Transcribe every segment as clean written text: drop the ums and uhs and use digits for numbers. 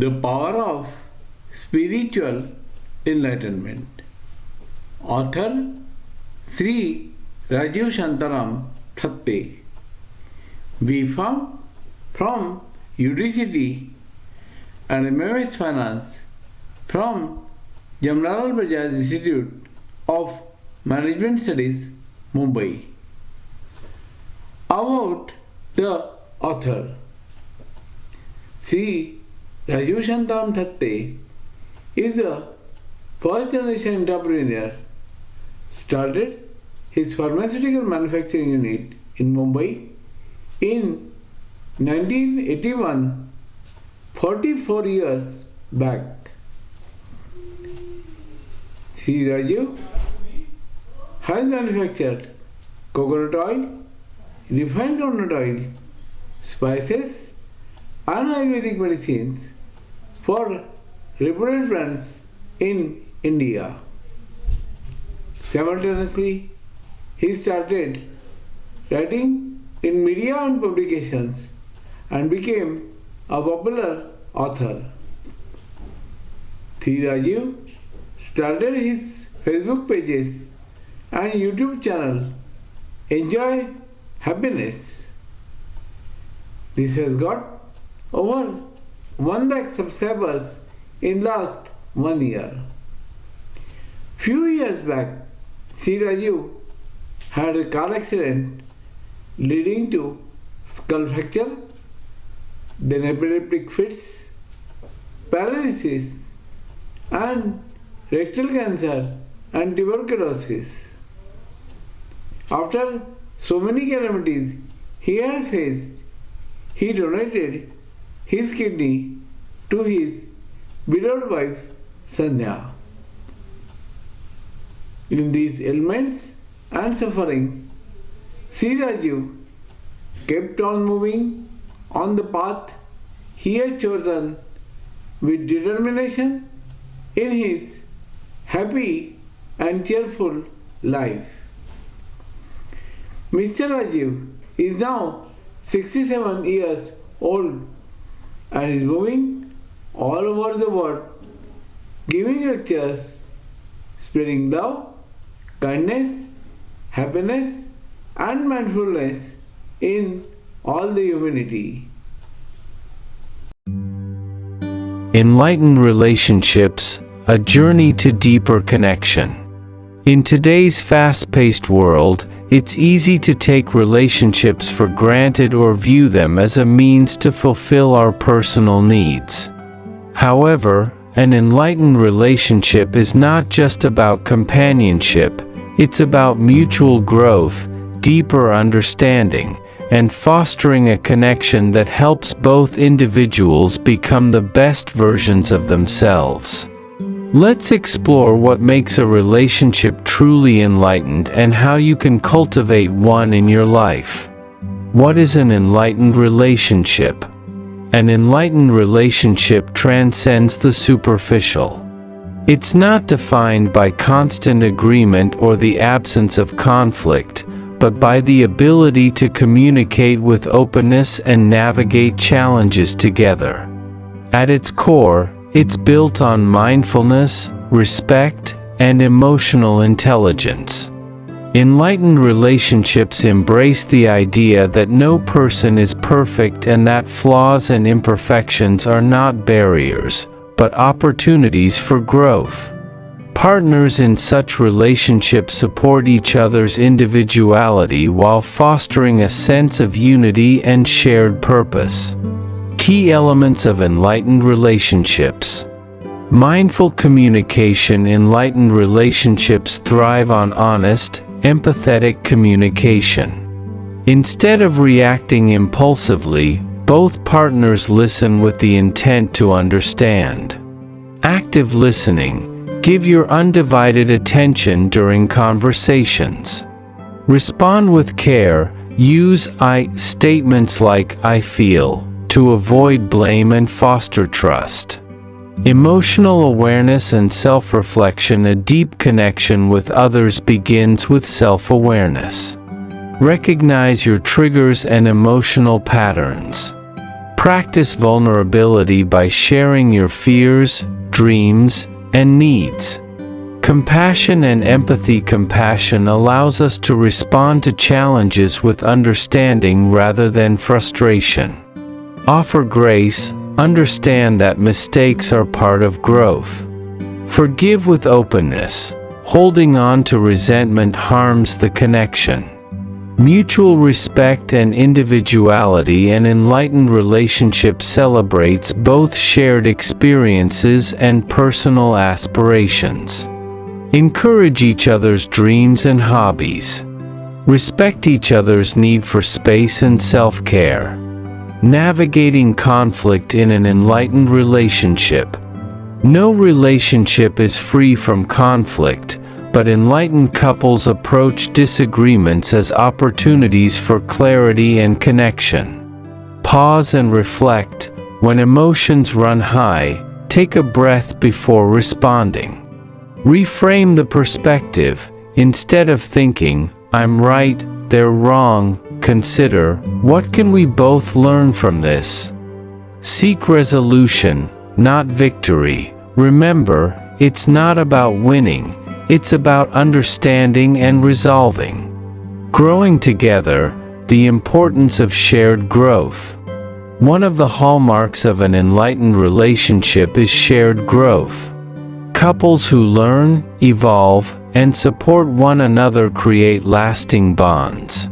The Power of Spiritual Enlightenment. Author Shri Rajeev Thatte. We found from UDCT and MMS Finance from Jamnalal Bajaj Institute of Management Studies, Mumbai. About the author. Shri Rajeev Thatte is a first generation entrepreneur. Started his pharmaceutical manufacturing unit in Mumbai in 1981, 44 years back. Shri Rajeev has manufactured coconut oil, refined coconut oil, spices, and Ayurvedic medicines for reputed brands in India. Simultaneously, he started writing in media and publications and became a popular author. Shri Rajeev started his Facebook pages and YouTube channel, Enjoy Happiness. This has got over 1 lakh subscribers in last 1 year. Few years back, Shri Rajeev had a car accident leading to skull fracture, then epileptic fits, paralysis, and rectal cancer and tuberculosis. After so many calamities he had faced, he donated his kidney to his widowed wife Sandhya. In these ailments and sufferings, Shri Rajeev kept on moving on the path he had chosen with determination in his happy and cheerful life. Mr. Rajeev is now 67 years old and is moving all over the world, giving lectures, spreading love, kindness, happiness, and mindfulness in all the humanity. Enlightened relationships, a journey to deeper connection. In today's fast-paced world, it's easy to take relationships for granted or view them as a means to fulfill our personal needs. However, an enlightened relationship is not just about companionship, it's about mutual growth, deeper understanding, and fostering a connection that helps both individuals become the best versions of themselves. Let's explore what makes a relationship truly enlightened and how you can cultivate one in your life. What is an enlightened relationship? An enlightened relationship transcends the superficial. It's not defined by constant agreement or the absence of conflict, but by the ability to communicate with openness and navigate challenges together. At its core, it's built on mindfulness, respect, and emotional intelligence. Enlightened relationships embrace the idea that no person is perfect and that flaws and imperfections are not barriers, but opportunities for growth. Partners in such relationships support each other's individuality while fostering a sense of unity and shared purpose. Key elements of enlightened relationships. Mindful communication. Enlightened relationships thrive on honest, empathetic communication. Instead of reacting impulsively, both partners listen with the intent to understand. Active listening. Give your undivided attention during conversations. Respond with care. Use I statements like I feel to avoid blame and foster trust. Emotional awareness and self-reflection. A deep connection with others begins with self-awareness. Recognize your triggers and emotional patterns. Practice vulnerability by sharing your fears, dreams, and needs. Compassion and empathy. Compassion allows us to respond to challenges with understanding rather than frustration. Offer grace. Understand that mistakes are part of growth. Forgive with openness. Holding on to resentment harms the connection. Mutual respect and individuality. An enlightened relationship celebrates both shared experiences and personal aspirations. Encourage each other's dreams and hobbies. Respect each other's need for space and self-care. Navigating conflict in an enlightened relationship. No relationship is free from conflict, but enlightened couples approach disagreements as opportunities for clarity and connection. Pause and reflect. When emotions run high, take a breath before responding. Reframe the perspective. Instead of thinking, "I'm right, they're wrong," consider, "What can we both learn from this?" Seek resolution, not victory. Remember, it's not about winning, it's about understanding and resolving. Growing together. The importance of shared growth. One of the hallmarks of an enlightened relationship is shared growth. Couples who learn, evolve, and support one another create lasting bonds.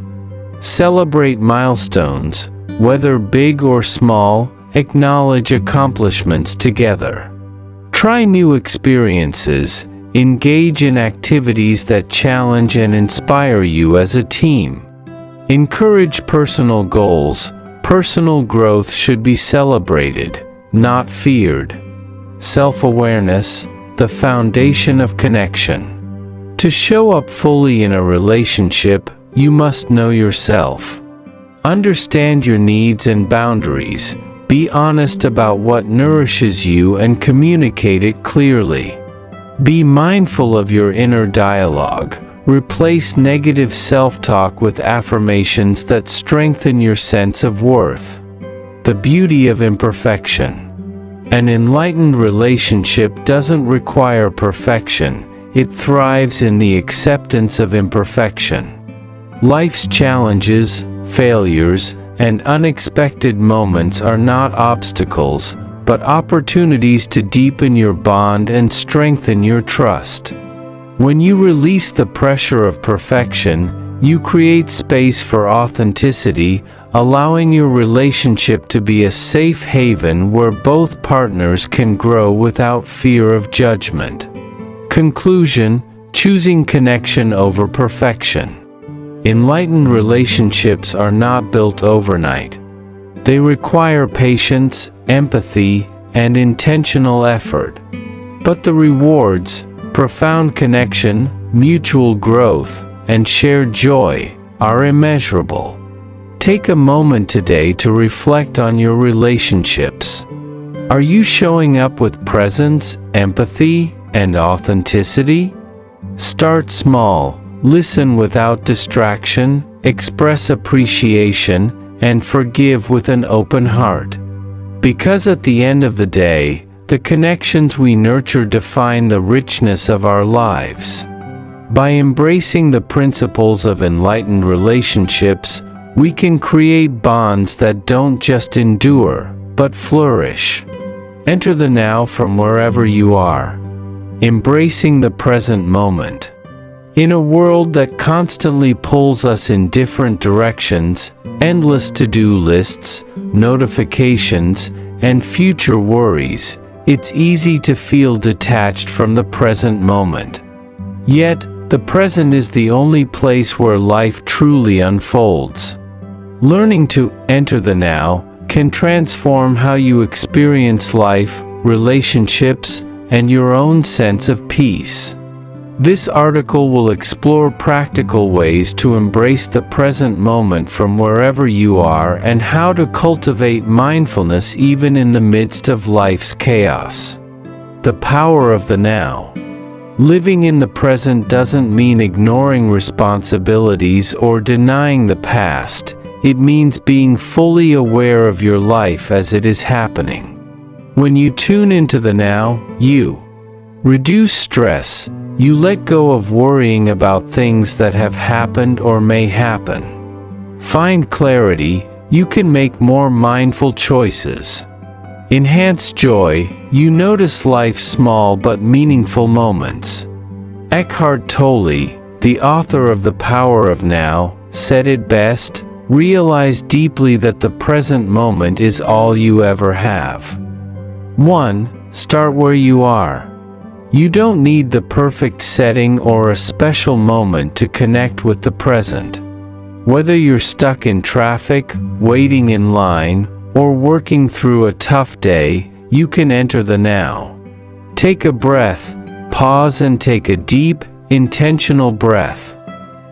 Celebrate milestones, whether big or small. Acknowledge accomplishments together. Try new experiences. Engage in activities that challenge and inspire you as a team. Encourage personal goals. Personal growth should be celebrated, not feared. Self-awareness. The foundation of connection. To show up fully in a relationship, you must know yourself. Understand your needs and boundaries. Be honest about what nourishes you and communicate it clearly. Be mindful of your inner dialogue. Replace negative self-talk with affirmations that strengthen your sense of worth. The beauty of imperfection. An enlightened relationship doesn't require perfection, it thrives in the acceptance of imperfection. Life's challenges, failures, and unexpected moments are not obstacles, but opportunities to deepen your bond and strengthen your trust. When you release the pressure of perfection, you create space for authenticity, allowing your relationship to be a safe haven where both partners can grow without fear of judgment. Conclusion: choosing connection over perfection. Enlightened relationships are not built overnight. They require patience, empathy, and intentional effort. But the rewards, profound connection, mutual growth, and shared joy, are immeasurable. Take a moment today to reflect on your relationships. Are you showing up with presence, empathy, and authenticity? Start small, listen without distraction, express appreciation, and forgive with an open heart. Because at the end of the day, the connections we nurture define the richness of our lives. By embracing the principles of enlightened relationships, we can create bonds that don't just endure, but flourish. Enter the now from wherever you are. Embracing the present moment. In a world that constantly pulls us in different directions, endless to-do lists, notifications, and future worries, it's easy to feel detached from the present moment. Yet, the present is the only place where life truly unfolds. Learning to enter the now can transform how you experience life, relationships, and your own sense of peace. This article will explore practical ways to embrace the present moment from wherever you are and how to cultivate mindfulness even in the midst of life's chaos. The power of the now. Living in the present doesn't mean ignoring responsibilities or denying the past. it means being fully aware of your life as it is happening. When you tune into the now, you reduce stress, you let go of worrying about things that have happened or may happen. Find clarity, you can make more mindful choices. Enhance joy, you notice life's small but meaningful moments. Eckhart Tolle, the author of The Power of Now, said it best: realize deeply that the present moment is all you ever have. 1. Start where you are. You don't need the perfect setting or a special moment to connect with the present. Whether you're stuck in traffic, waiting in line, or working through a tough day, you can enter the now. Take a breath, pause and take a deep, intentional breath.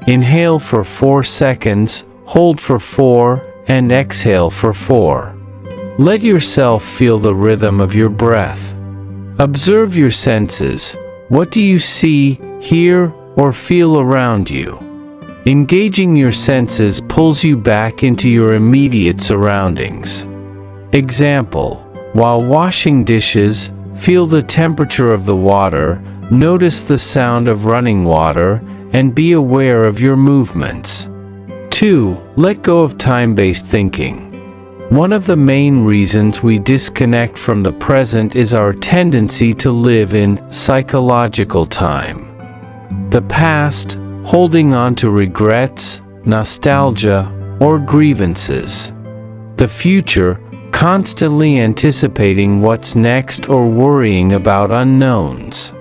Inhale for 4 seconds, hold for 4, and exhale for 4. Let yourself feel the rhythm of your breath. Observe your senses. What do you see, hear, or feel around you? Engaging your senses pulls you back into your immediate surroundings. Example: while washing dishes, feel the temperature of the water, notice the sound of running water, and be aware of your movements. 2. Let go of time-based thinking. One of the main reasons we disconnect from the present is our tendency to live in psychological time. The past, holding on to regrets, nostalgia, or grievances. The future, constantly anticipating what's next or worrying about unknowns.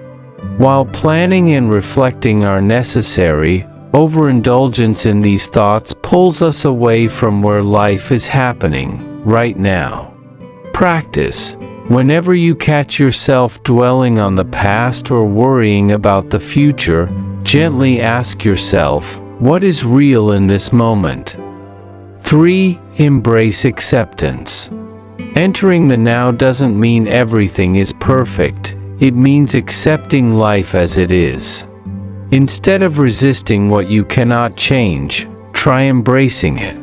While planning and reflecting are necessary, overindulgence in these thoughts pulls us away from where life is happening, right now. Practice. Whenever you catch yourself dwelling on the past or worrying about the future, gently ask yourself, what is real in this moment? 3. Embrace acceptance. Entering the now doesn't mean everything is perfect, it means accepting life as it is. Instead of resisting what you cannot change, try embracing it.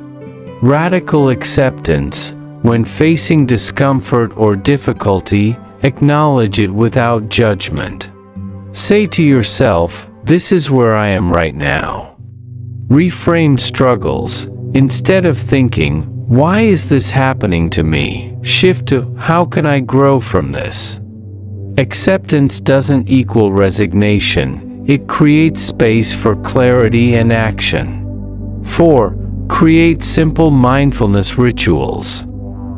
Radical acceptance. When facing discomfort or difficulty, acknowledge it without judgment. Say to yourself, this is where I am right now. Reframe struggles. Instead of thinking, why is this happening to me? Shift to, how can I grow from this? Acceptance doesn't equal resignation. It creates space for clarity and action. 4. Create simple mindfulness rituals.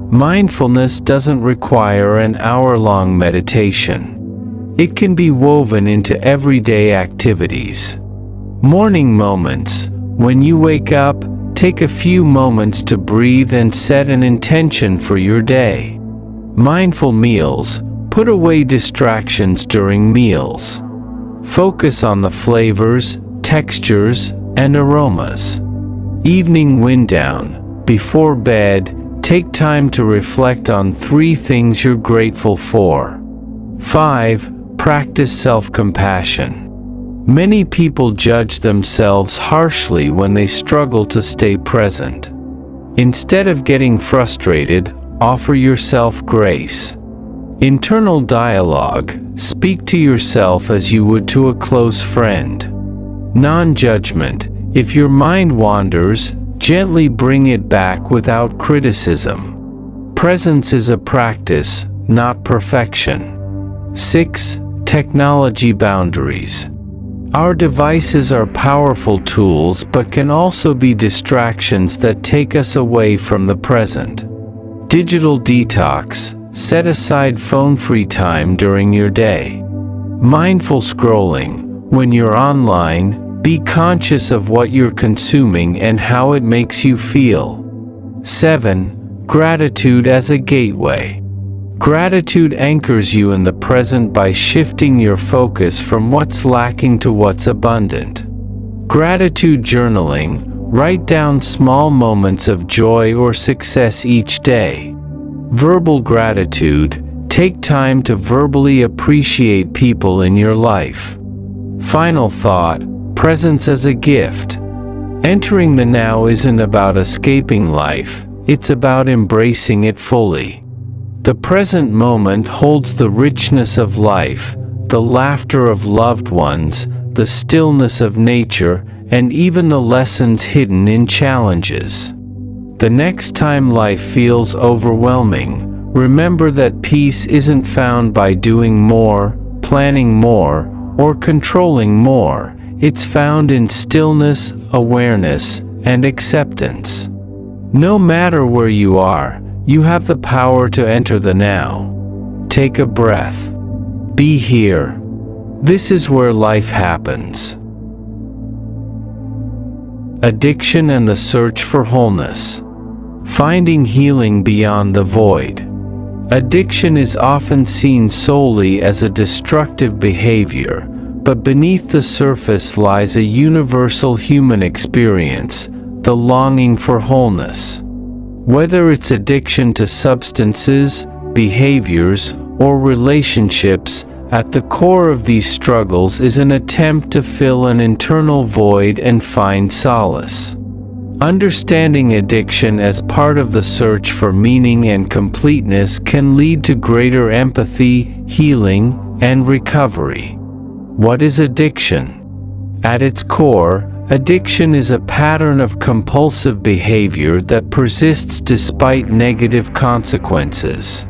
Mindfulness doesn't require an hour-long meditation. It can be woven into everyday activities. Morning moments. When you wake up, take a few moments to breathe and set an intention for your day. Mindful meals. Put away distractions during meals. Focus on the flavors, textures, and aromas. Evening wind down. Before bed, take time to reflect on 3 things you're grateful for. 5. Practice self-compassion. Many people judge themselves harshly when they struggle to stay present. Instead of getting frustrated, offer yourself grace. Internal dialogue. Speak to yourself as you would to a close friend. Non-judgment. If your mind wanders, gently bring it back without criticism. Presence is a practice, not perfection. 6. Technology boundaries. Our devices are powerful tools but can also be distractions that take us away from the present. Digital detox. Set aside phone-free time during your day. Mindful scrolling. When you're online, be conscious of what you're consuming and how it makes you feel. 7. Gratitude as a gateway. Gratitude anchors you in the present by shifting your focus from what's lacking to what's abundant. Gratitude journaling. Write down small moments of joy or success each day. Verbal gratitude. Take time to verbally appreciate people in your life. Final thought. Presence as a gift. Entering the now isn't about escaping life, it's about embracing it fully. The present moment holds the richness of life, the laughter of loved ones, the stillness of nature, and even the lessons hidden in challenges. The next time life feels overwhelming, remember that peace isn't found by doing more, planning more, or controlling more. It's found in stillness, awareness, and acceptance. No matter where you are, you have the power to enter the now. Take a breath. Be here. This is where life happens. Addiction and the search for wholeness. Finding healing beyond the void. Addiction is often seen solely as a destructive behavior, but beneath the surface lies a universal human experience, the longing for wholeness. Whether it's addiction to substances, behaviors, or relationships, at the core of these struggles is an attempt to fill an internal void and find solace. Understanding addiction as part of the search for meaning and completeness can lead to greater empathy, healing, and recovery. What is addiction? At its core, addiction is a pattern of compulsive behavior that persists despite negative consequences.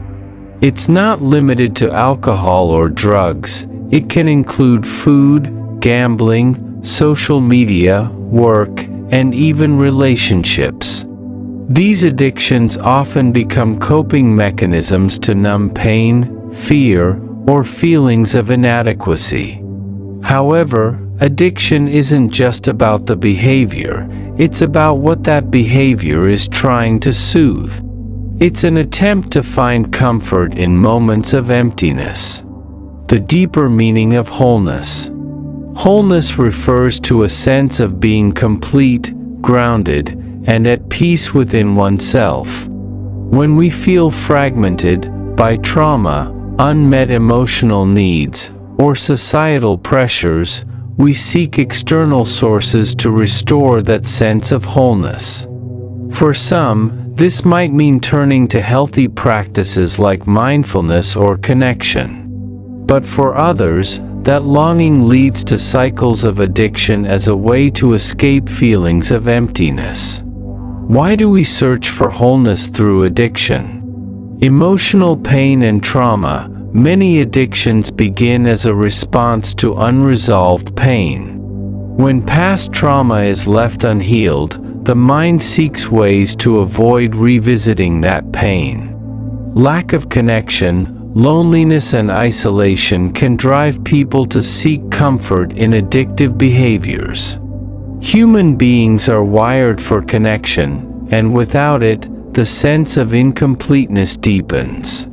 It's not limited to alcohol or drugs. It can include food, gambling, social media, work, and even relationships. These addictions often become coping mechanisms to numb pain, fear, or feelings of inadequacy. However, addiction isn't just about the behavior, it's about what that behavior is trying to soothe. It's an attempt to find comfort in moments of emptiness. The deeper meaning of wholeness. Wholeness refers to a sense of being complete, grounded, and at peace within oneself. When we feel fragmented by trauma, unmet emotional needs, or societal pressures, we seek external sources to restore that sense of wholeness. For some, this might mean turning to healthy practices like mindfulness or connection. But for others, that longing leads to cycles of addiction as a way to escape feelings of emptiness. Why do we search for wholeness through addiction? Emotional pain and trauma. Many addictions begin as a response to unresolved pain. When past trauma is left unhealed, the mind seeks ways to avoid revisiting that pain. Lack of connection, loneliness, and isolation can drive people to seek comfort in addictive behaviors. Human beings are wired for connection, and without it, the sense of incompleteness deepens.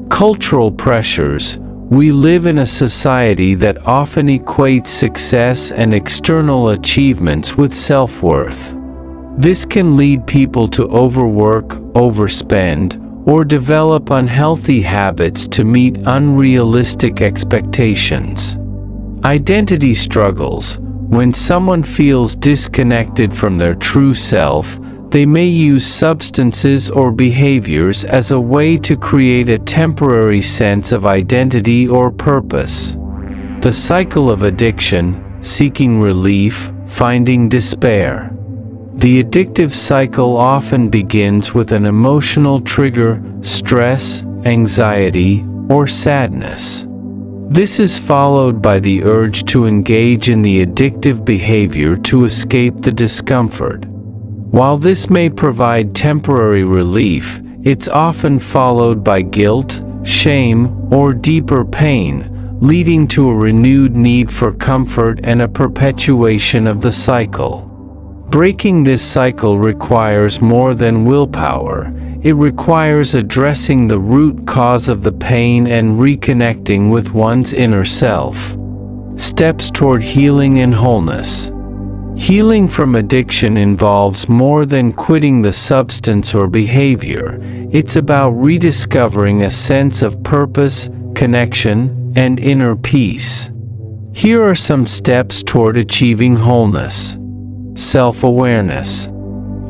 Cultural pressures. We live in a society that often equates success and external achievements with self-worth. This can lead people to overwork, overspend, or develop unhealthy habits to meet unrealistic expectations. Identity struggles. When someone feels disconnected from their true self, they may use substances or behaviors as a way to create a temporary sense of identity or purpose. The cycle of addiction, seeking relief, finding despair. The addictive cycle often begins with an emotional trigger, stress, anxiety, or sadness. This is followed by the urge to engage in the addictive behavior to escape the discomfort. While this may provide temporary relief, it's often followed by guilt, shame, or deeper pain, leading to a renewed need for comfort and a perpetuation of the cycle. Breaking this cycle requires more than willpower. It requires addressing the root cause of the pain and reconnecting with one's inner self. Steps toward healing and wholeness. Healing from addiction involves more than quitting the substance or behavior. It's about rediscovering a sense of purpose, connection, and inner peace. Here are some steps toward achieving wholeness. Self-awareness.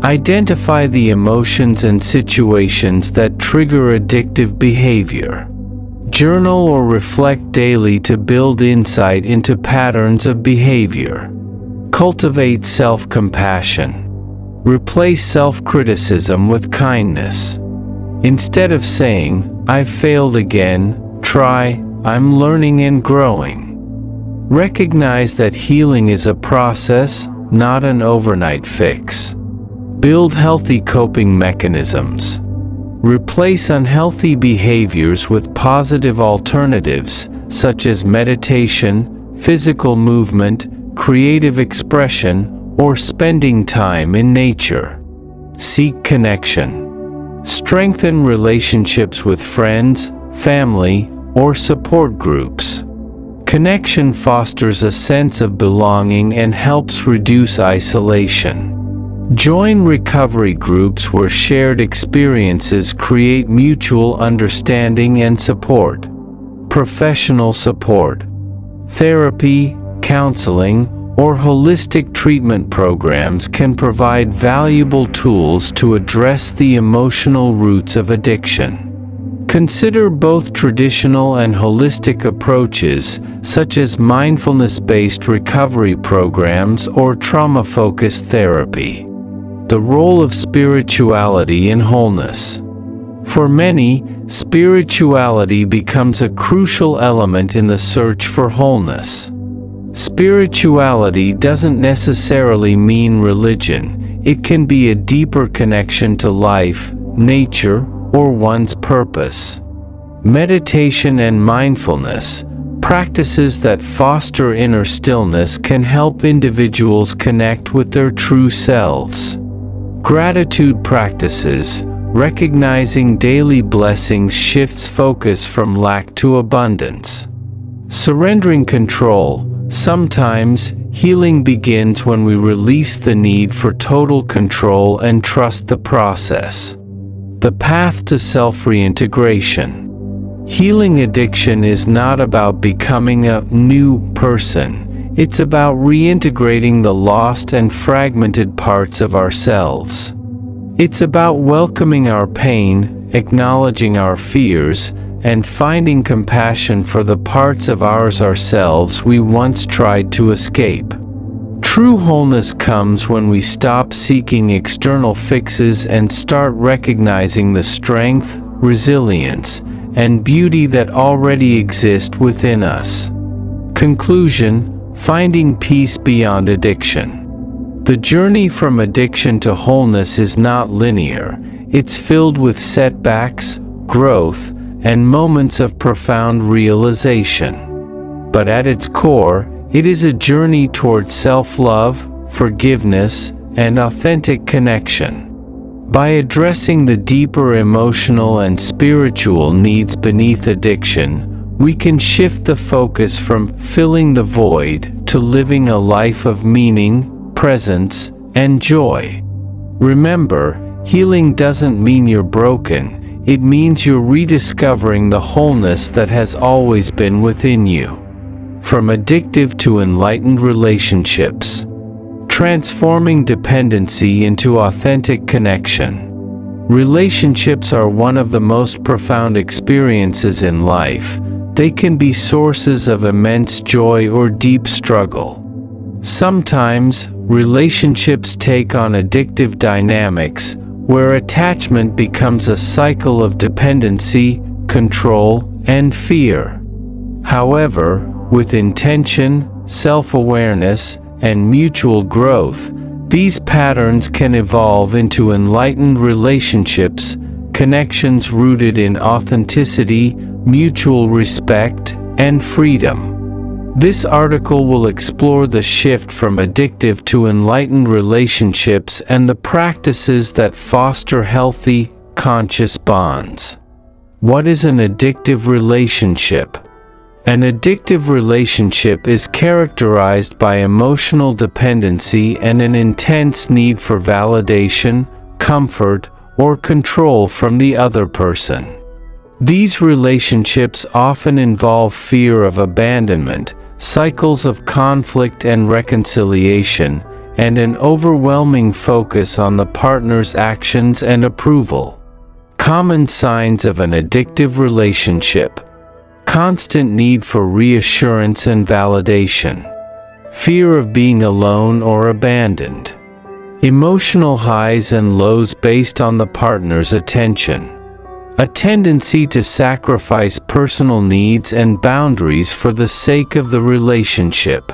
Identify the emotions and situations that trigger addictive behavior. Journal or reflect daily to build insight into patterns of behavior. Cultivate self-compassion. Replace self-criticism with kindness. Instead of saying, "I've failed again," try, "I'm learning and growing." Recognize that healing is a process, not an overnight fix. Build healthy coping mechanisms. Replace unhealthy behaviors with positive alternatives, such as meditation, physical movement, creative expression, or spending time in nature. Seek connection. Strengthen relationships with friends, family, or support groups. Connection fosters a sense of belonging and helps reduce isolation. Join recovery groups where shared experiences create mutual understanding and support. Professional support. Therapy, counseling, or holistic treatment programs can provide valuable tools to address the emotional roots of addiction. Consider both traditional and holistic approaches, such as mindfulness-based recovery programs or trauma-focused therapy. The role of spirituality in wholeness. For many, spirituality becomes a crucial element in the search for wholeness. Spirituality doesn't necessarily mean religion. It can be a deeper connection to life, nature, or one's purpose. Meditation and mindfulness, practices that foster inner stillness, can help individuals connect with their true selves. Gratitude practices, recognizing daily blessings, shifts focus from lack to abundance. Surrendering control. Sometimes, healing begins when we release the need for total control and trust the process. The path to self-reintegration. Healing addiction is not about becoming a new person. It's about reintegrating the lost and fragmented parts of ourselves. It's about welcoming our pain, acknowledging our fears, and finding compassion for the parts of ourselves we once tried to escape. True wholeness comes when we stop seeking external fixes and start recognizing the strength, resilience, and beauty that already exist within us. Conclusion: finding peace beyond addiction. The journey from addiction to wholeness is not linear. It's filled with setbacks, growth, and moments of profound realization. But at its core, it is a journey toward self-love, forgiveness, and authentic connection. By addressing the deeper emotional and spiritual needs beneath addiction, we can shift the focus from filling the void to living a life of meaning, presence, and joy. Remember, healing doesn't mean you're broken. It means you're rediscovering the wholeness that has always been within you. From addictive to enlightened relationships. Transforming dependency into authentic connection. Relationships are one of the most profound experiences in life. They can be sources of immense joy or deep struggle. Sometimes, relationships take on addictive dynamics, where attachment becomes a cycle of dependency, control, and fear. However, with intention, self-awareness, and mutual growth, these patterns can evolve into enlightened relationships, connections rooted in authenticity, mutual respect, and freedom. This article will explore the shift from addictive to enlightened relationships and the practices that foster healthy, conscious bonds. What is an addictive relationship? An addictive relationship is characterized by emotional dependency and an intense need for validation, comfort, or control from the other person. These relationships often involve fear of abandonment, cycles of conflict and reconciliation, and an overwhelming focus on the partner's actions and approval. Common signs of an addictive relationship: constant need for reassurance and validation, fear of being alone or abandoned, emotional highs and lows based on the partner's attention, a tendency to sacrifice personal needs and boundaries for the sake of the relationship.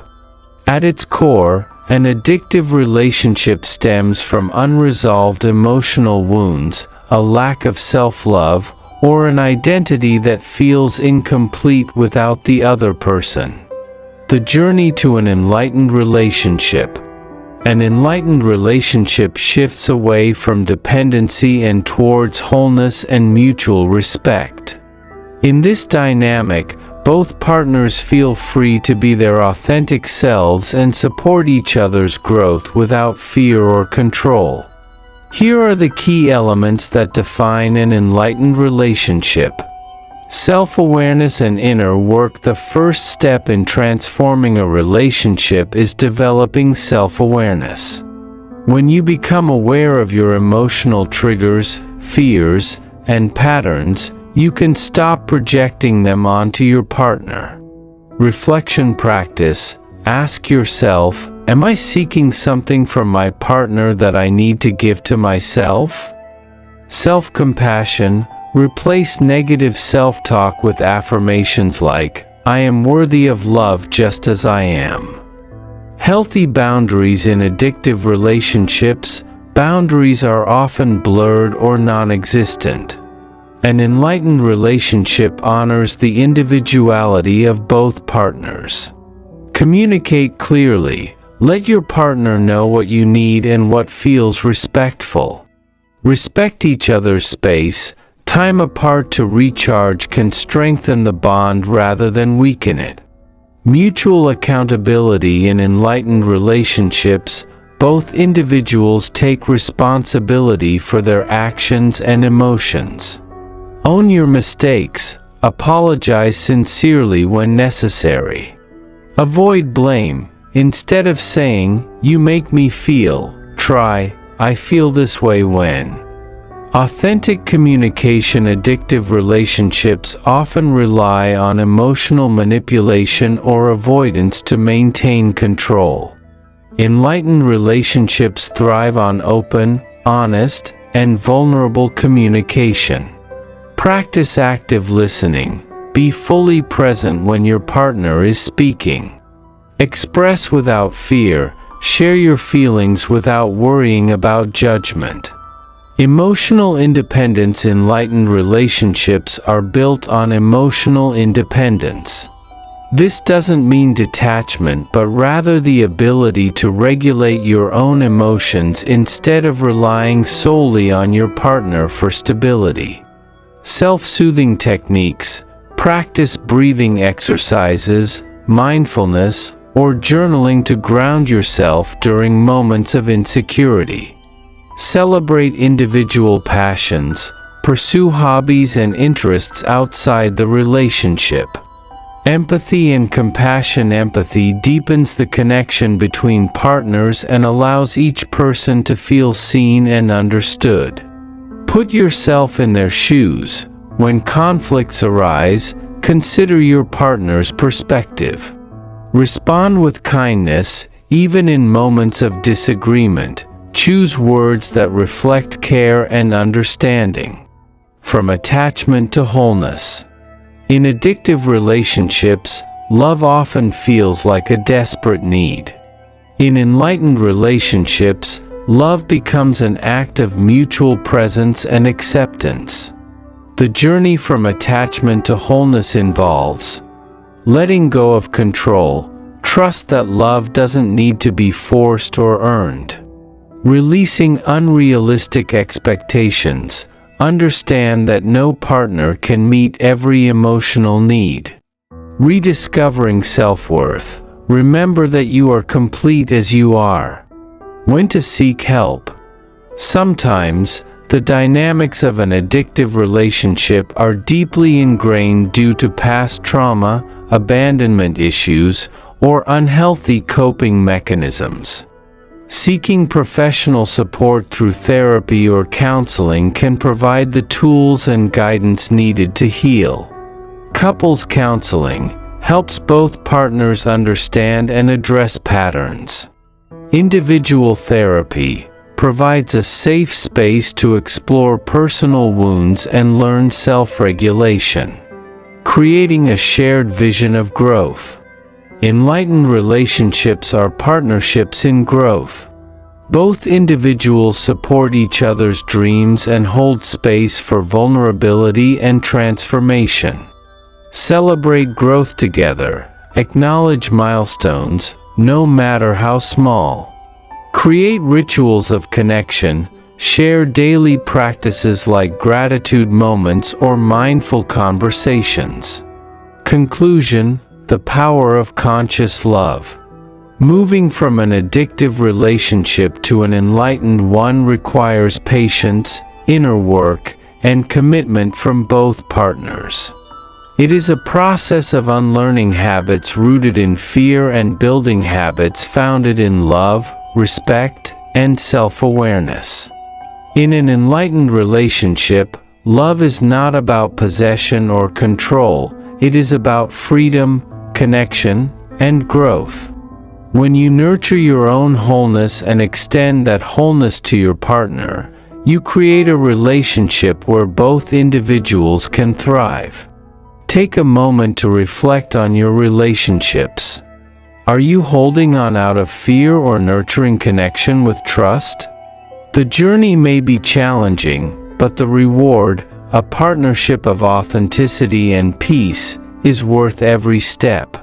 At its core, an addictive relationship stems from unresolved emotional wounds, a lack of self-love, or an identity that feels incomplete without the other person. The journey to an enlightened relationship. An enlightened relationship shifts away from dependency and towards wholeness and mutual respect. In this dynamic, both partners feel free to be their authentic selves and support each other's growth without fear or control. Here are the key elements that define an enlightened relationship. Self-awareness and inner work. The first step in transforming a relationship is developing self-awareness. When you become aware of your emotional triggers, fears, and patterns, you can stop projecting them onto your partner. Reflection practice. Ask yourself, am I seeking something from my partner that I need to give to myself? Self-compassion. Replace negative self-talk with affirmations like, I am worthy of love just as I am. Healthy boundaries. In addictive relationships, boundaries are often blurred or non-existent. An enlightened relationship honors the individuality of both partners. Communicate clearly. Let your partner know what you need and what feels respectful. Respect each other's space. Time apart to recharge can strengthen the bond rather than weaken it. Mutual accountability. In enlightened relationships, both individuals take responsibility for their actions and emotions. Own your mistakes. Apologize sincerely when necessary. Avoid blame. Instead of saying, you make me feel, try, I feel this way when. Authentic communication. Addictive relationships often rely on emotional manipulation or avoidance to maintain control. Enlightened relationships thrive on open, honest, and vulnerable communication. Practice active listening. Be fully present when your partner is speaking. Express without fear. Share your feelings without worrying about judgment. Emotional independence. Enlightened relationships are built on emotional independence. This doesn't mean detachment, but rather the ability to regulate your own emotions instead of relying solely on your partner for stability. Self-soothing techniques. Practice breathing exercises, mindfulness, or journaling to ground yourself during moments of insecurity. Celebrate individual passions. Pursue hobbies and interests outside the relationship. Empathy and compassion. Empathy deepens the connection between partners and allows each person to feel seen and understood. Put yourself in their shoes. When conflicts arise, consider your partner's perspective. Respond with kindness, even in moments of disagreement. Choose words that reflect care and understanding. From attachment to wholeness. In addictive relationships, love often feels like a desperate need. In enlightened relationships, love becomes an act of mutual presence and acceptance. The journey from attachment to wholeness involves letting go of control. Trust that love doesn't need to be forced or earned. Releasing unrealistic expectations. Understand that no partner can meet every emotional need. Rediscovering self-worth. Remember that you are complete as you are. When to seek help. Sometimes, the dynamics of an addictive relationship are deeply ingrained due to past trauma, abandonment issues, or unhealthy coping mechanisms. Seeking professional support through therapy or counseling can provide the tools and guidance needed to heal. Couples counseling helps both partners understand and address patterns. Individual therapy provides a safe space to explore personal wounds and learn self-regulation, creating a shared vision of growth. Enlightened relationships are partnerships in growth. Both individuals support each other's dreams and hold space for vulnerability and transformation. Celebrate growth together. Acknowledge milestones, no matter how small. Create rituals of connection. Share daily practices like gratitude moments or mindful conversations. Conclusion: the power of conscious love. Moving from an addictive relationship to an enlightened one requires patience, inner work, and commitment from both partners. It is a process of unlearning habits rooted in fear and building habits founded in love, respect, and self-awareness. In an enlightened relationship, love is not about possession or control. It is about freedom, connection, and growth. When you nurture your own wholeness and extend that wholeness to your partner, you create a relationship where both individuals can thrive. Take a moment to reflect on your relationships. Are you holding on out of fear or nurturing connection with trust? The journey may be challenging, but the reward, a partnership of authenticity and peace, is worth every step.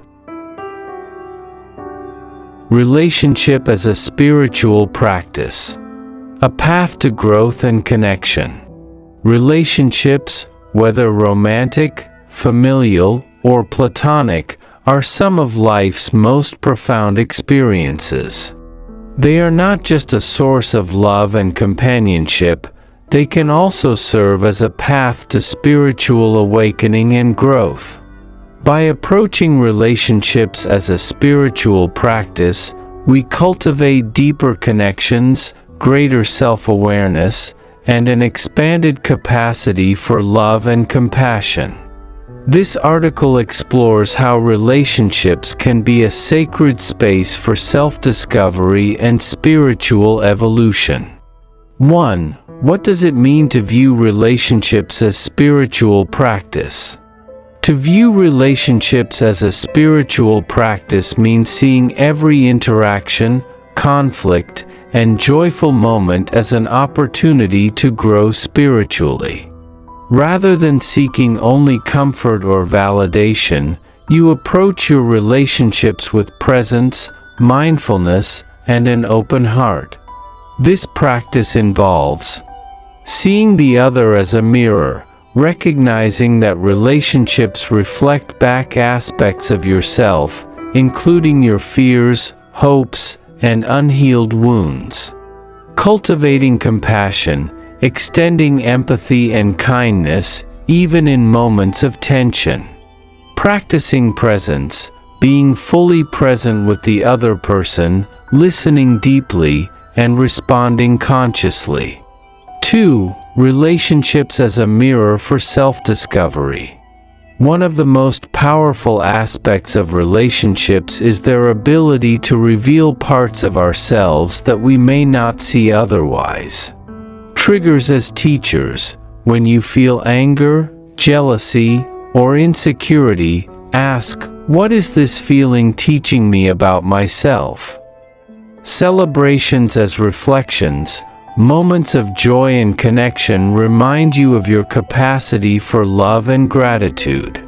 Relationship as a spiritual practice. A path to growth and connection. Relationships, whether romantic, familial, or platonic, are some of life's most profound experiences. They are not just a source of love and companionship, they can also serve as a path to spiritual awakening and growth. By approaching relationships as a spiritual practice, we cultivate deeper connections, greater self-awareness, and an expanded capacity for love and compassion. This article explores how relationships can be a sacred space for self-discovery and spiritual evolution. 1. What does it mean to view relationships as spiritual practice? To view relationships as a spiritual practice means seeing every interaction, conflict, and joyful moment as an opportunity to grow spiritually. Rather than seeking only comfort or validation, you approach your relationships with presence, mindfulness, and an open heart. This practice involves seeing the other as a mirror, recognizing that relationships reflect back aspects of yourself, including your fears, hopes, and unhealed wounds. Cultivating compassion, extending empathy and kindness, even in moments of tension. Practicing presence, being fully present with the other person, listening deeply, and responding consciously. 2. Relationships as a mirror for self-discovery. One of the most powerful aspects of relationships is their ability to reveal parts of ourselves that we may not see otherwise. Triggers as teachers. When you feel anger, jealousy, or insecurity, ask, what is this feeling teaching me about myself? Celebrations as reflections. Moments of joy and connection remind you of your capacity for love and gratitude.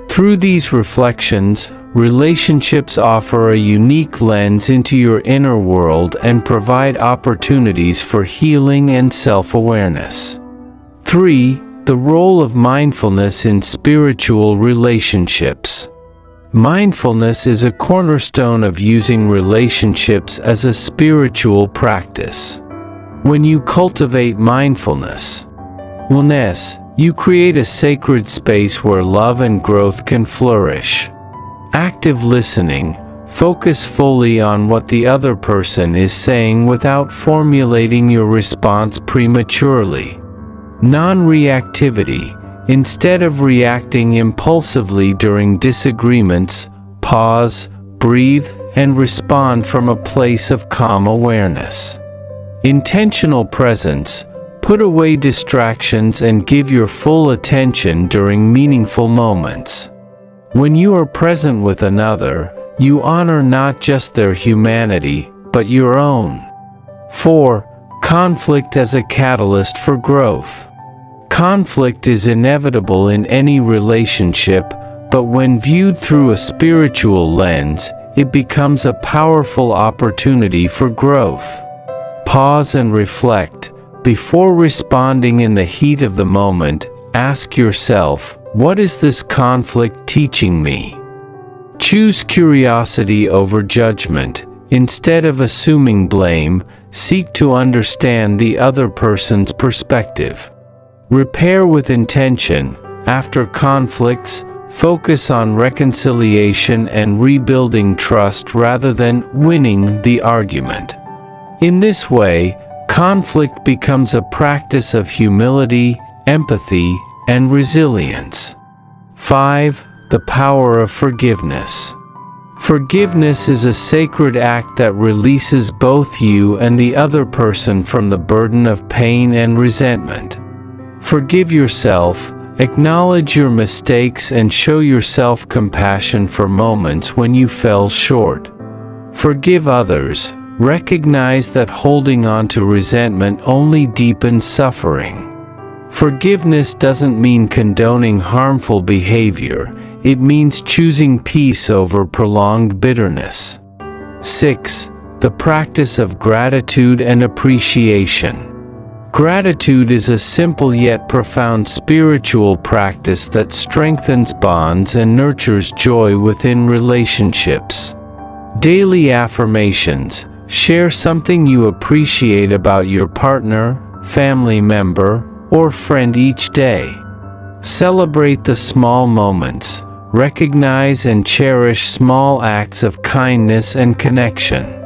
Through these reflections, relationships offer a unique lens into your inner world and provide opportunities for healing and self-awareness. 3. The role of mindfulness in spiritual relationships. Mindfulness is a cornerstone of using relationships as a spiritual practice. When you cultivate mindfulness, you create a sacred space where love and growth can flourish. Active listening, Focus fully on what the other person is saying without formulating your response prematurely. Non-reactivity. Instead of reacting impulsively during disagreements, pause, breathe, and respond from a place of calm awareness. Intentional presence. Put away distractions and give your full attention during meaningful moments. When you are present with another, you honor not just their humanity, but your own. 4. Conflict as a catalyst for growth. Conflict is inevitable in any relationship, but when viewed through a spiritual lens, it becomes a powerful opportunity for growth. Pause and reflect. Before responding in the heat of the moment, ask yourself, what is this conflict teaching me? Choose curiosity over judgment. Instead of assuming blame, seek to understand the other person's perspective. Repair with intention. After conflicts, focus on reconciliation and rebuilding trust rather than winning the argument. In this way, conflict becomes a practice of humility, empathy, and resilience. 5. The power of forgiveness. Forgiveness is a sacred act that releases both you and the other person from the burden of pain and resentment. Forgive yourself, acknowledge your mistakes, and show yourself compassion for moments when you fell short. Forgive others. Recognize that holding on to resentment only deepens suffering. Forgiveness doesn't mean condoning harmful behavior. It means choosing peace over prolonged bitterness. 6. The practice of gratitude and appreciation. Gratitude is a simple yet profound spiritual practice that strengthens bonds and nurtures joy within relationships. Daily affirmations. Share something you appreciate about your partner, family member, or friend each day. Celebrate the small moments. Recognize and cherish small acts of kindness and connection.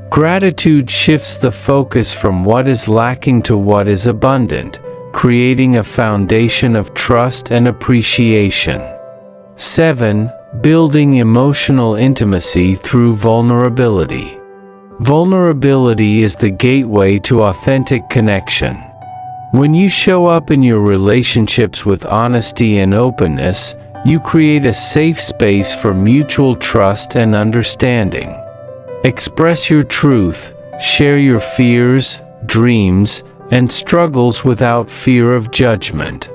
Gratitude shifts the focus from what is lacking to what is abundant, creating a foundation of trust and appreciation. 7. Building emotional intimacy through vulnerability. Vulnerability is the gateway to authentic connection. When you show up in your relationships with honesty and openness, you create a safe space for mutual trust and understanding. Express your truth, share your fears, dreams, and struggles without fear of judgment.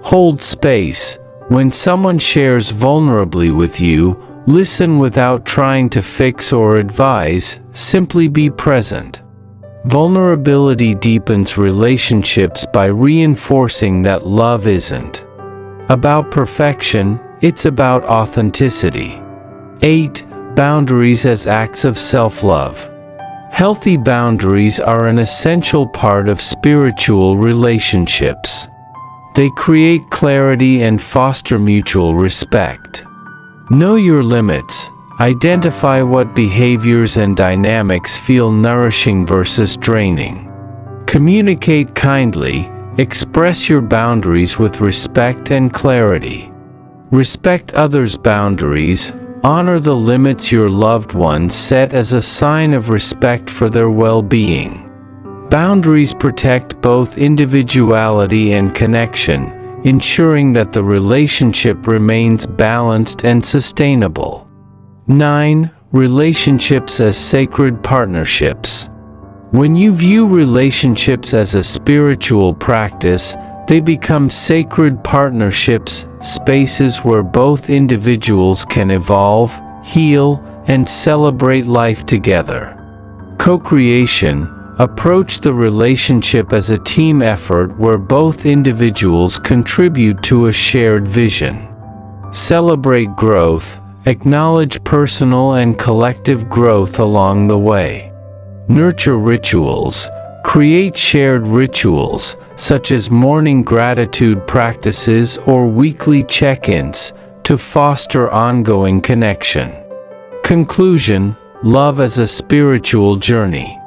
Hold space. When someone shares vulnerably with you, listen without trying to fix or advise, simply be present. Vulnerability deepens relationships by reinforcing that love isn't about perfection, it's about authenticity. 8. Boundaries as acts of self-love. Healthy boundaries are an essential part of spiritual relationships. They create clarity and foster mutual respect. Know your limits. Identify what behaviors and dynamics feel nourishing versus draining. Communicate kindly. Express your boundaries with respect and clarity. Respect others' boundaries. Honor the limits your loved ones set as a sign of respect for their well-being. Boundaries protect both individuality and connection, ensuring that the relationship remains balanced and sustainable. 9. Relationships as sacred partnerships. When you view relationships as a spiritual practice, they become sacred partnerships, spaces where both individuals can evolve, heal, and celebrate life together. Co-creation. Approach the relationship as a team effort where both individuals contribute to a shared vision. Celebrate growth. Acknowledge personal and collective growth along the way. Nurture rituals. Create shared rituals, such as morning gratitude practices or weekly check-ins, to foster ongoing connection. Conclusion: love as a spiritual journey.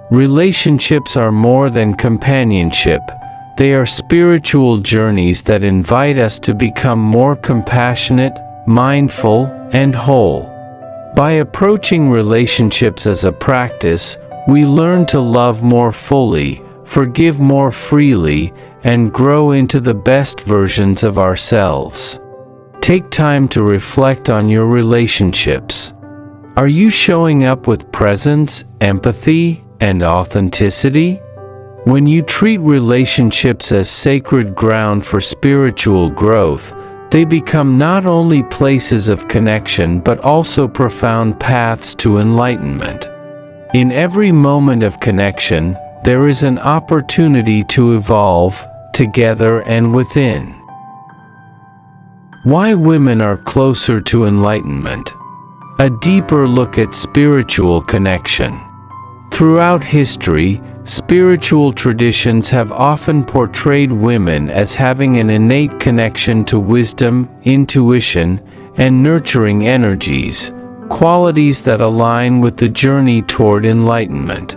Relationships are more than companionship. They are spiritual journeys that invite us to become more compassionate, mindful, and whole. By approaching relationships as a practice, we learn to love more fully, forgive more freely, and grow into the best versions of ourselves. Take time to reflect on your relationships. Are you showing up with presence, empathy, and authenticity? When you treat relationships as sacred ground for spiritual growth, they become not only places of connection but also profound paths to enlightenment. In every moment of connection, there is an opportunity to evolve, together and within. Why women are closer to enlightenment. A deeper look at spiritual connection. Throughout history, spiritual traditions have often portrayed women as having an innate connection to wisdom, intuition, and nurturing energies, qualities that align with the journey toward enlightenment.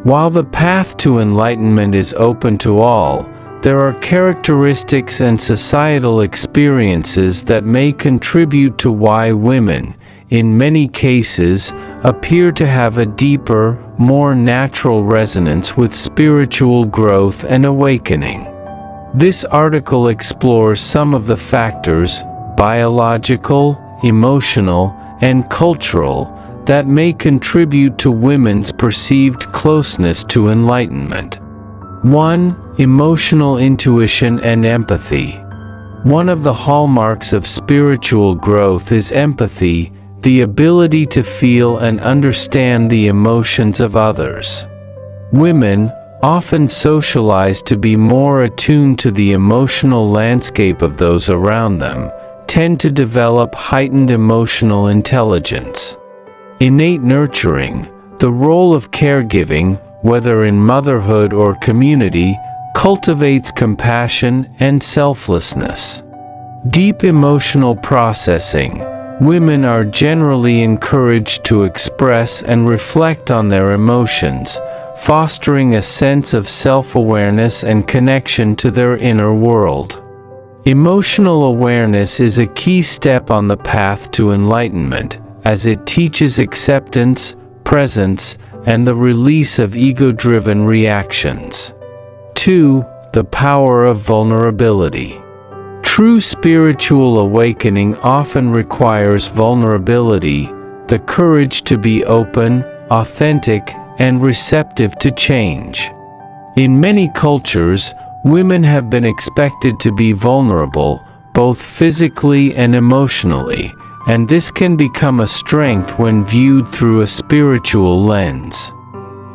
While the path to enlightenment is open to all, there are characteristics and societal experiences that may contribute to why women, in many cases, appear to have a deeper, more natural resonance with spiritual growth and awakening. This article explores some of the factors, biological, emotional, and cultural, that may contribute to women's perceived closeness to enlightenment. 1. Emotional intuition and empathy. One of the hallmarks of spiritual growth is empathy, the ability to feel and understand the emotions of others. Women, often socialized to be more attuned to the emotional landscape of those around them, tend to develop heightened emotional intelligence. Innate nurturing, the role of caregiving, whether in motherhood or community, cultivates compassion and selflessness. Deep emotional processing. Women are generally encouraged to express and reflect on their emotions, fostering a sense of self-awareness and connection to their inner world. Emotional awareness is a key step on the path to enlightenment, as it teaches acceptance, presence, and the release of ego-driven reactions. 2. The power of vulnerability. True spiritual awakening often requires vulnerability, the courage to be open, authentic, and receptive to change. In many cultures, women have been expected to be vulnerable, both physically and emotionally, and this can become a strength when viewed through a spiritual lens.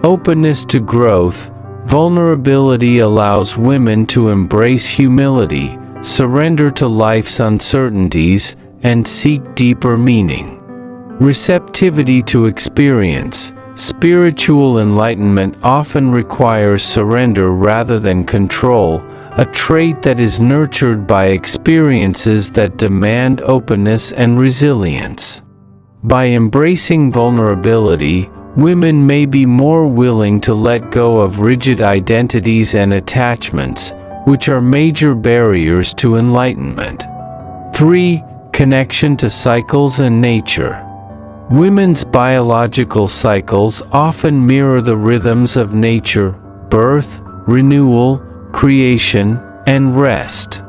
Openness to growth. Vulnerability allows women to embrace humility, surrender to life's uncertainties, and seek deeper meaning. Receptivity to experience. Spiritual enlightenment often requires surrender rather than control, a trait that is nurtured by experiences that demand openness and resilience. By embracing vulnerability, women may be more willing to let go of rigid identities and attachments, which are major barriers to enlightenment. 3. Connection to cycles and nature. Women's biological cycles often mirror the rhythms of nature: birth, renewal, creation, and rest.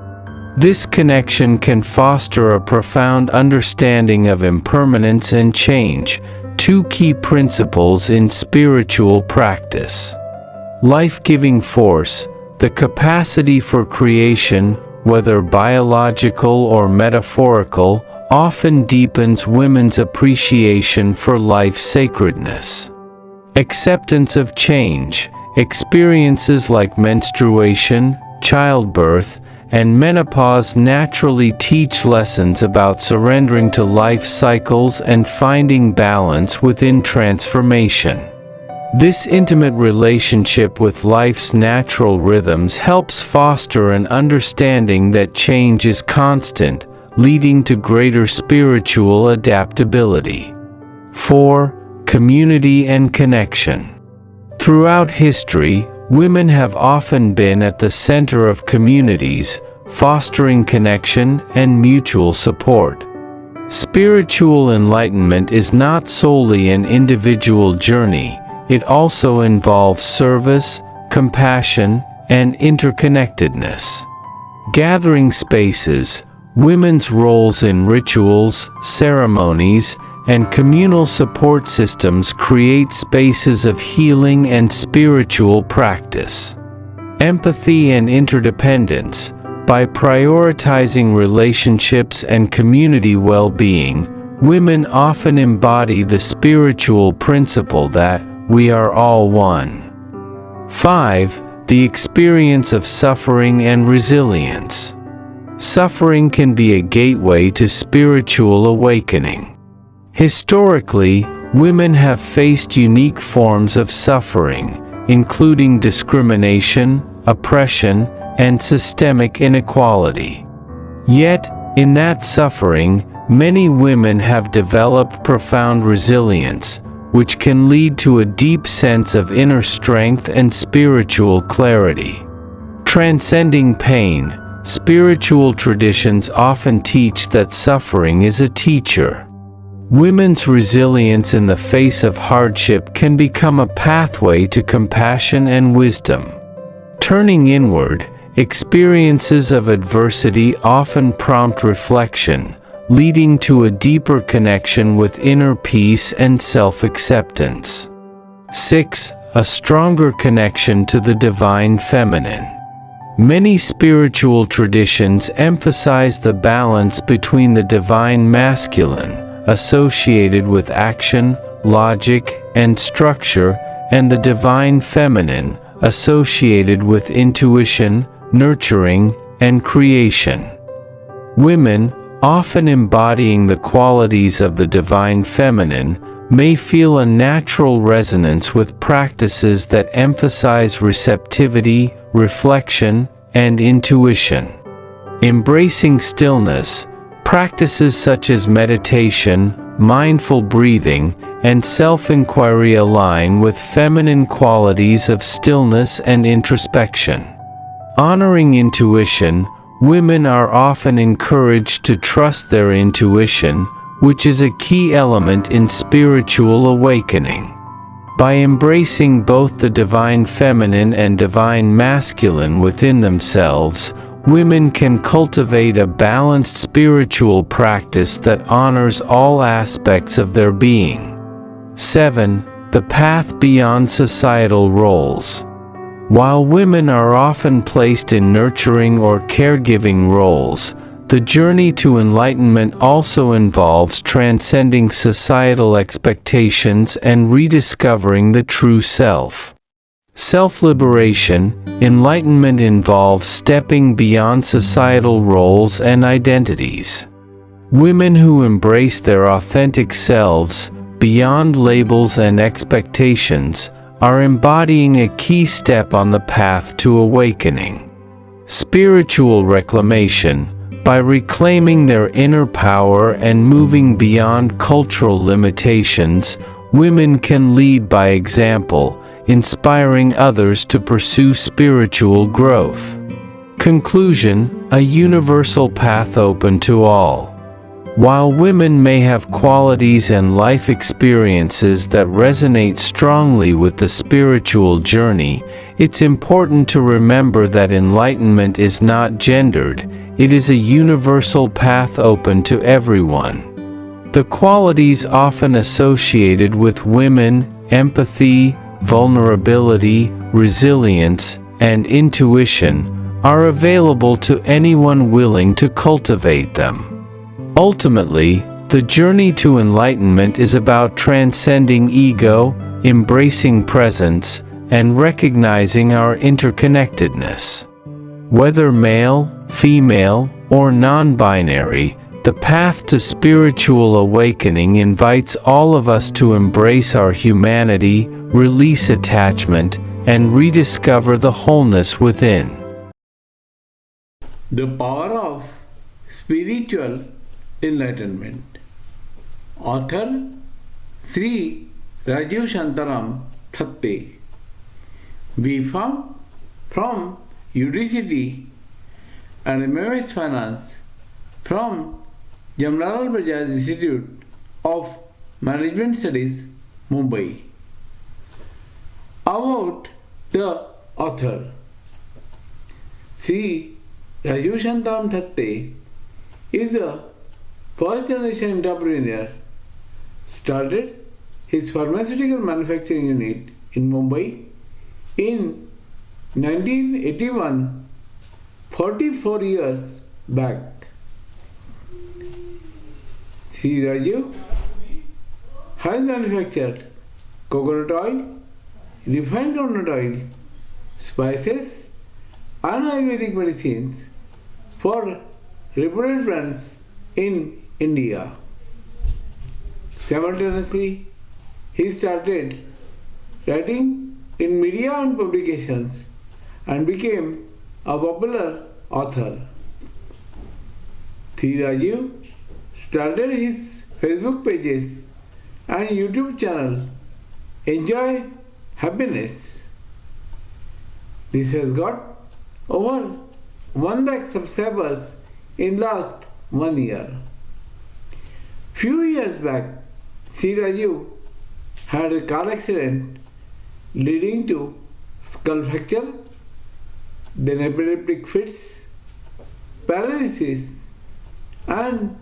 This connection can foster a profound understanding of impermanence and change, two key principles in spiritual practice. Life-giving force. The capacity for creation, whether biological or metaphorical, often deepens women's appreciation for life's sacredness. Acceptance of change. Experiences like menstruation, childbirth, and menopause naturally teach lessons about surrendering to life cycles and finding balance within transformation. This intimate relationship with life's natural rhythms helps foster an understanding that change is constant, leading to greater spiritual adaptability. 4. Community and connection. Throughout history, women have often been at the center of communities, fostering connection and mutual support. Spiritual enlightenment is not solely an individual journey, it also involves service, compassion, and interconnectedness. Gathering spaces, women's roles in rituals, ceremonies, and communal support systems create spaces of healing and spiritual practice. Empathy and interdependence. By prioritizing relationships and community well-being, women often embody the spiritual principle that we are all one. 5. The experience of suffering and resilience. Suffering can be a gateway to spiritual awakening. Historically, women have faced unique forms of suffering, including discrimination, oppression, and systemic inequality. Yet, in that suffering, many women have developed profound resilience, which can lead to a deep sense of inner strength and spiritual clarity. Transcending pain, spiritual traditions often teach that suffering is a teacher. Women's resilience in the face of hardship can become a pathway to compassion and wisdom. Turning inward, experiences of adversity often prompt reflection, leading to a deeper connection with inner peace and self-acceptance. 6. A stronger connection to the divine feminine. Many spiritual traditions emphasize the balance between the divine masculine, associated with action, logic, and structure, and the divine feminine, associated with intuition, nurturing, and creation. Women, often embodying the qualities of the divine feminine, may feel a natural resonance with practices that emphasize receptivity, reflection, and intuition. Embracing stillness, practices such as meditation, mindful breathing, and self-inquiry align with feminine qualities of stillness and introspection. Honoring intuition, women are often encouraged to trust their intuition, which is a key element in spiritual awakening. By embracing both the divine feminine and divine masculine within themselves, women can cultivate a balanced spiritual practice that honors all aspects of their being. 7. The path beyond societal roles. While women are often placed in nurturing or caregiving roles, the journey to enlightenment also involves transcending societal expectations and rediscovering the true self. Self-liberation, enlightenment involves stepping beyond societal roles and identities. Women who embrace their authentic selves, beyond labels and expectations, are embodying a key step on the path to awakening. Spiritual reclamation. By reclaiming their inner power and moving beyond cultural limitations, women can lead by example, inspiring others to pursue spiritual growth. Conclusion: a universal path open to all. While women may have qualities and life experiences that resonate strongly with the spiritual journey, it's important to remember that enlightenment is not gendered. It is a universal path open to everyone. The qualities often associated with women, empathy, vulnerability, resilience, and intuition, are available to anyone willing to cultivate them. Ultimately, the journey to enlightenment is about transcending ego, embracing presence, and recognizing our interconnectedness. Whether male, female, or non-binary, the path to spiritual awakening invites all of us to embrace our humanity, release attachment, and rediscover the wholeness within. The power of spiritual enlightenment. Author Shri Rajeev Shantaram Thatte. B.Pharm from UDCT and MMS Finance from Jamnalal Bajaj Institute of Management Studies, Mumbai. About the author. Shri Rajeev Shantaram Thatte is a first generation entrepreneur. Started his pharmaceutical manufacturing unit in Mumbai in 1981, 44 years back. Shri Rajeev has manufactured coconut oil, refined coconut oil, spices, and Ayurvedic medicines for reputed brands in India. Simultaneously, he started writing in media and publications and became a popular author. Shri Rajeev started his Facebook pages and YouTube channel Enjoy Happiness. This has got over 1 lakh subscribers in last 1 year. Few years back, Shri Rajeev had a car accident leading to skull fracture, then epileptic fits, paralysis, and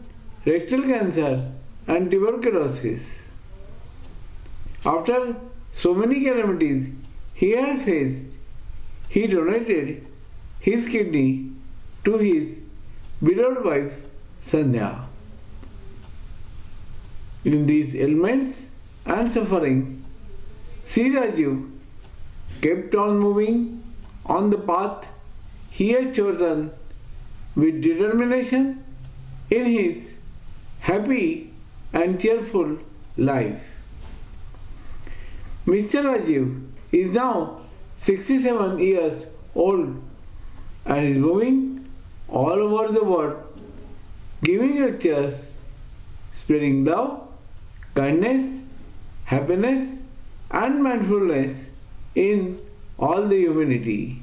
rectal cancer and tuberculosis. After so many calamities he had faced, he donated his kidney to his widowed wife Sandhya. In these ailments and sufferings, Shri Rajeev kept on moving on the path he had chosen with determination in his happy and cheerful life. Mr. Rajeev is now 67 years old and is moving all over the world, giving lectures, spreading love, kindness, happiness, and mindfulness in all the humanity.